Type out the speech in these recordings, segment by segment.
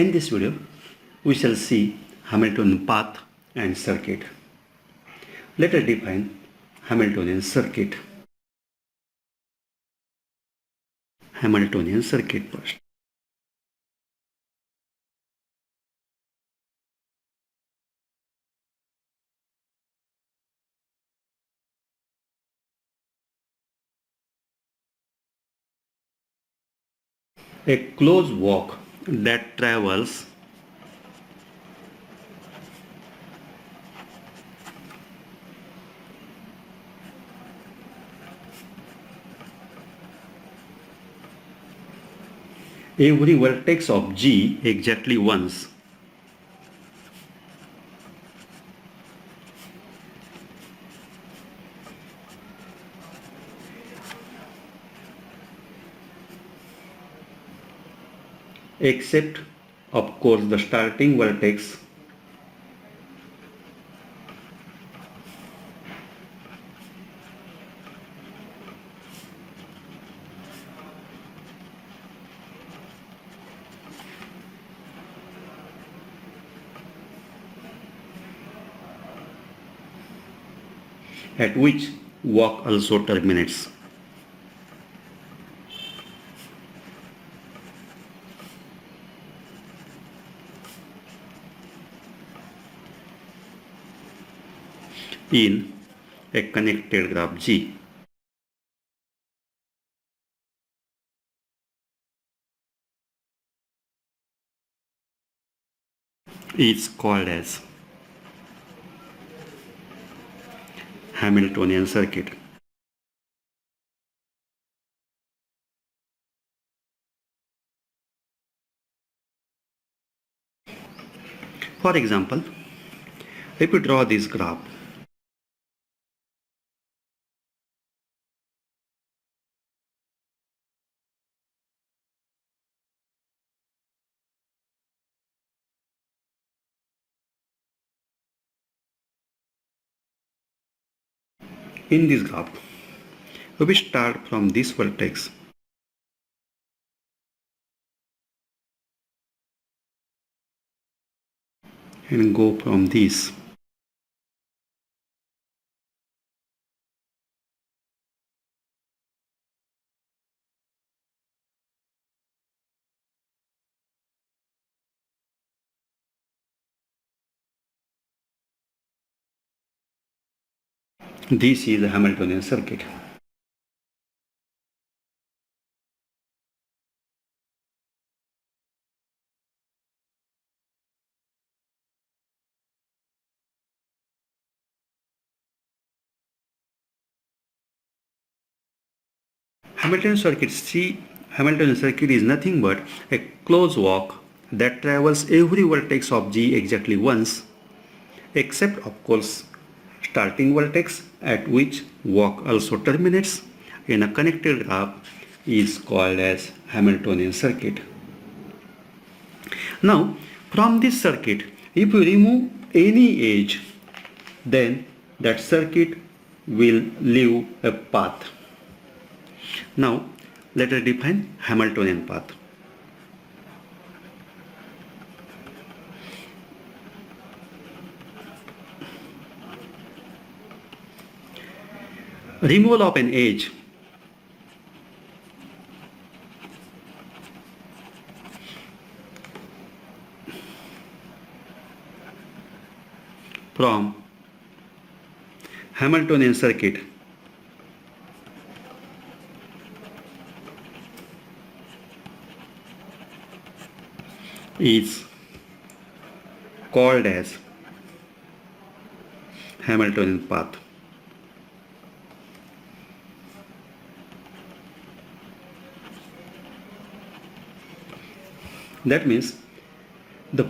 In this video, we shall see Hamiltonian path and circuit. Let us define Hamiltonian circuit. Hamiltonian circuit first. A closed walk that travels every vertex of G exactly once. Except, of course, the starting vertex at which walk also terminates. In a connected graph G. Is called as Hamiltonian circuit. For example, if we draw this graph, in this graph, we start from this vertex and go from this. This is the Hamiltonian circuit. Hamiltonian circuit is nothing but a closed walk that travels every vertex of G exactly once, except of course starting vertex at which walk also terminates in a connected graph is called as Hamiltonian circuit. Now, from this circuit, if we remove any edge, then that circuit will leave a path. Now, let us define Hamiltonian path. Removal of an edge from Hamiltonian circuit is called as Hamiltonian path. That means the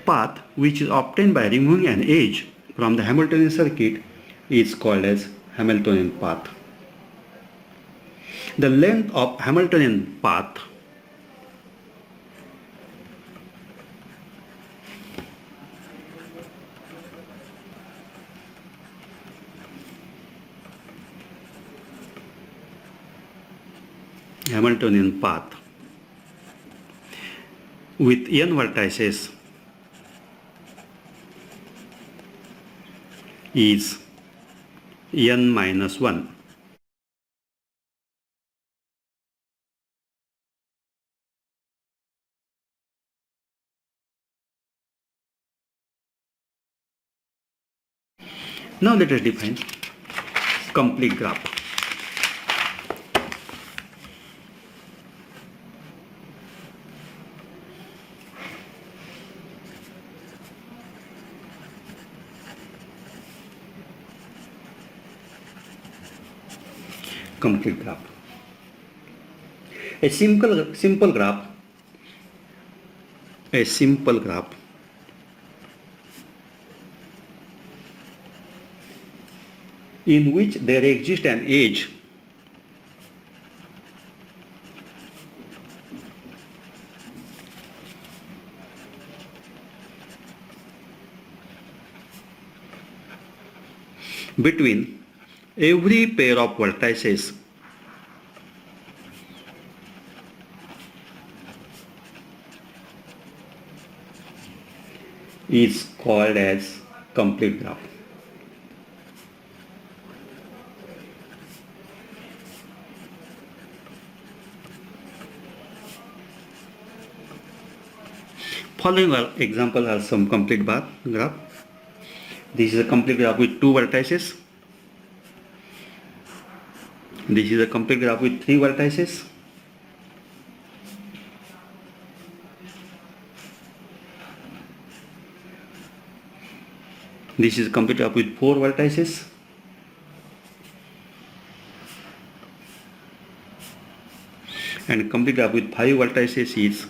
path which is obtained by removing an edge from the Hamiltonian circuit is called as Hamiltonian path. The length of Hamiltonian path with n vertices is n minus 1. Now let us define complete graph. Complete graph. A simple graph. A simple graph in which there exists an edge between every pair of vertices is called as complete graph. Following example are some complete graph. This is a complete graph with 2 vertices. This is a complete graph with 3 vertices. This is a complete graph with 4 vertices. And complete graph with 5 vertices is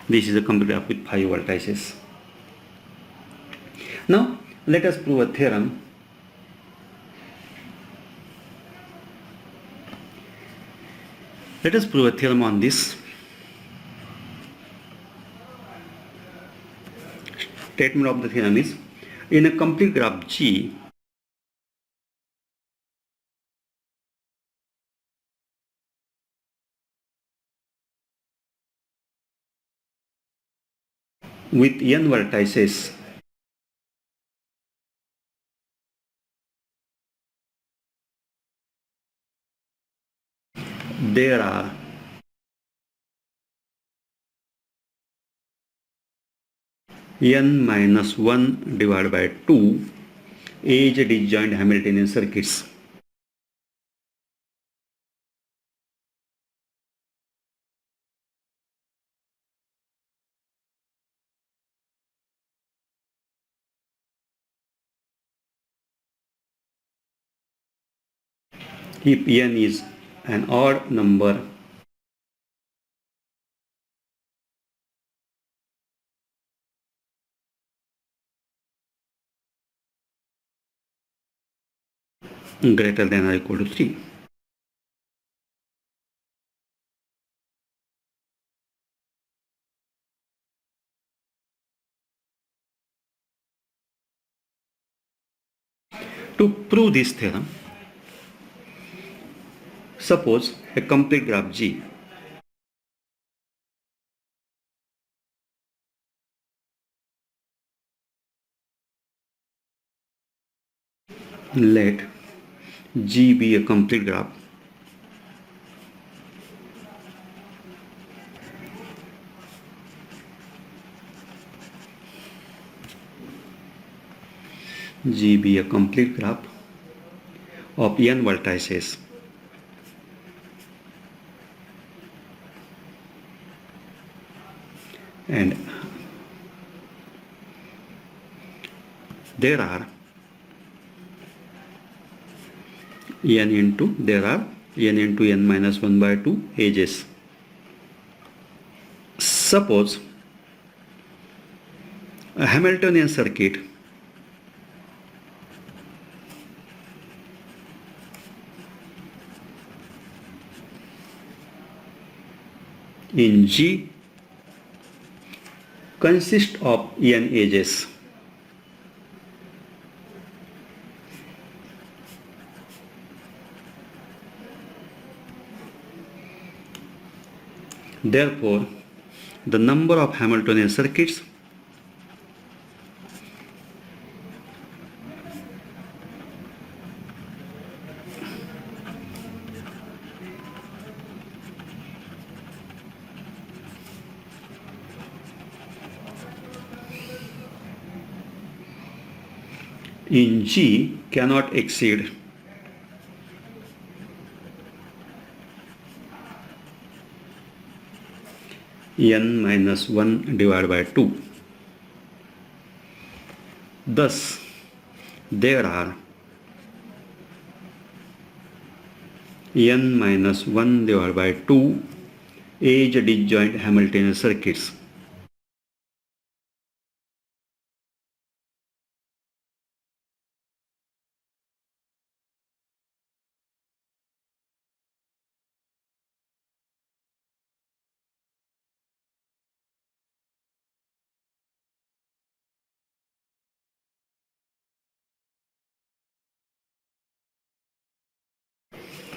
this is a complete graph with 5 vertices. Now let us prove a theorem. Let us prove a theorem on this. Statement of the theorem is, in a complete graph G, with n vertices, there are n minus 1 divided by 2 edge disjoint Hamiltonian circuits. If n is an odd number, greater than or equal to 3. To prove this theorem, suppose a complete graph G let G be a complete graph G be a complete graph of n vertices and there are n into n minus 1 by 2 edges. Suppose a Hamiltonian circuit in G consists of n edges. Therefore, the number of Hamiltonian circuits in G cannot exceed n minus 1 divided by 2. Thus, there are n minus 1 divided by 2 edge disjoint Hamiltonian circuits.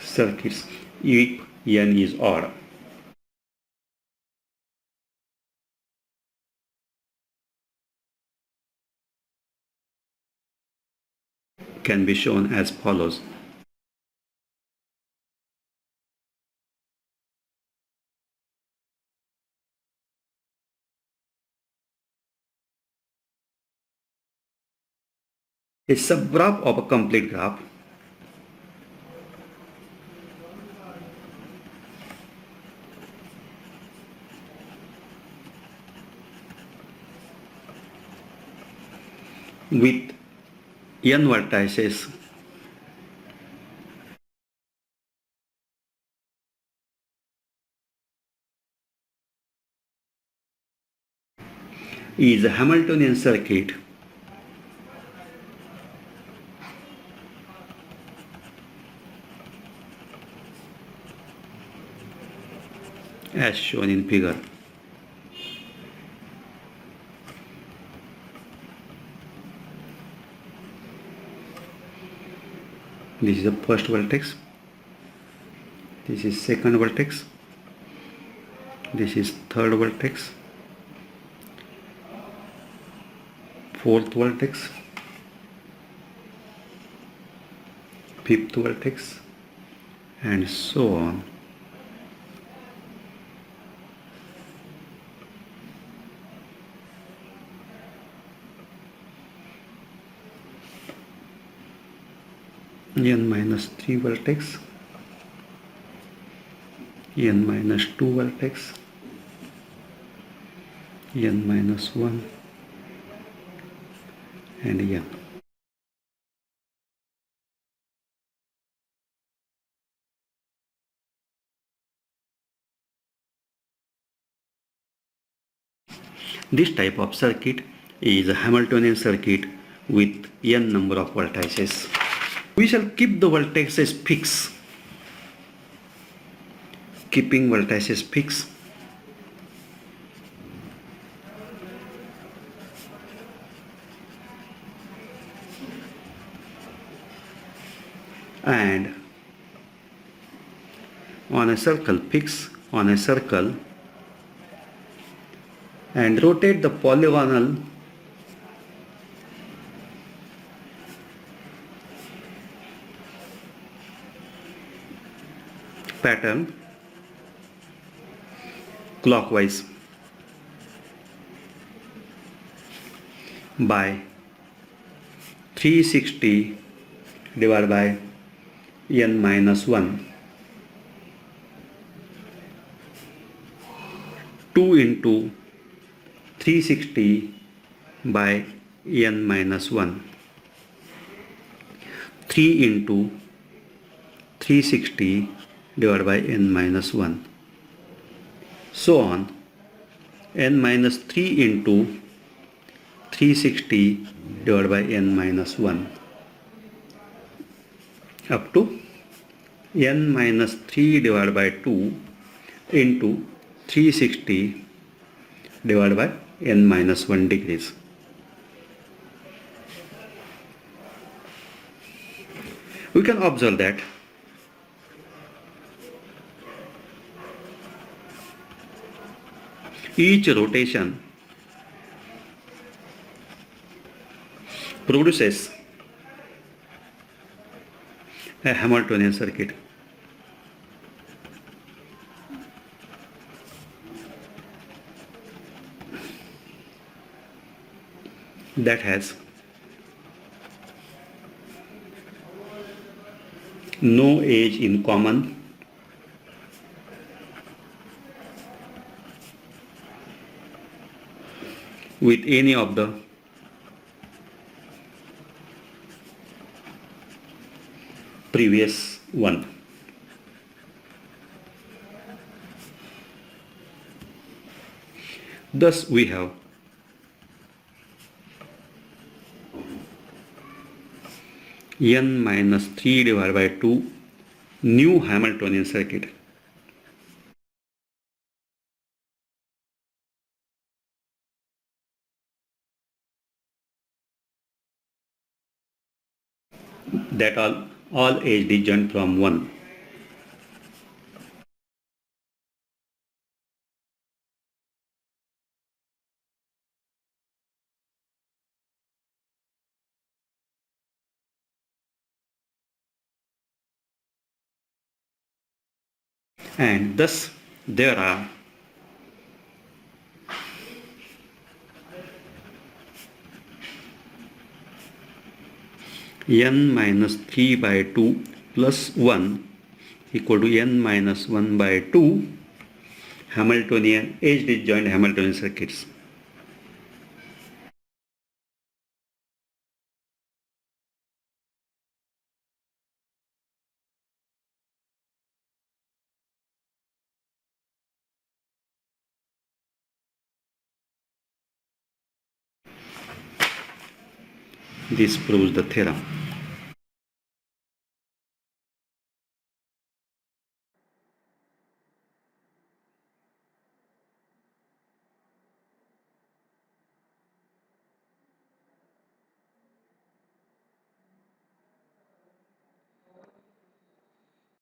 Circuits if n is odd. Can be shown as follows. A subgraph of a complete graph with n vertices is a Hamiltonian circuit as shown in figure. This is the first vertex, this is second vertex, this is third vertex, fourth vertex, fifth vertex, and so on. N minus 3 vertex, n minus 2 vertex, n minus 1, and n. This type of circuit is a Hamiltonian circuit with n number of vertices. We shall keep the vertices fixed. Keeping vertices fixed, and on a circle, fix on a circle and rotate the polygonal pattern clockwise by 360 divided by n minus 1, 2 into 360 by n minus 1, 3 into 360 divided by n minus 1. So on, n minus 3 into 360 divided by n minus 1 up to n minus 3 divided by 2 into 360 divided by n minus 1 degrees. We can observe that each rotation produces a Hamiltonian circuit. That has no edge in common with any of the previous one. Thus we have n minus 3 divided by 2 new Hamiltonian circuit. That all edge disjoint from 1. And thus there are n minus 3 by 2 plus 1 equal to n minus 1 by 2 Hamiltonian edge disjoint Hamiltonian circuits. This proves the theorem.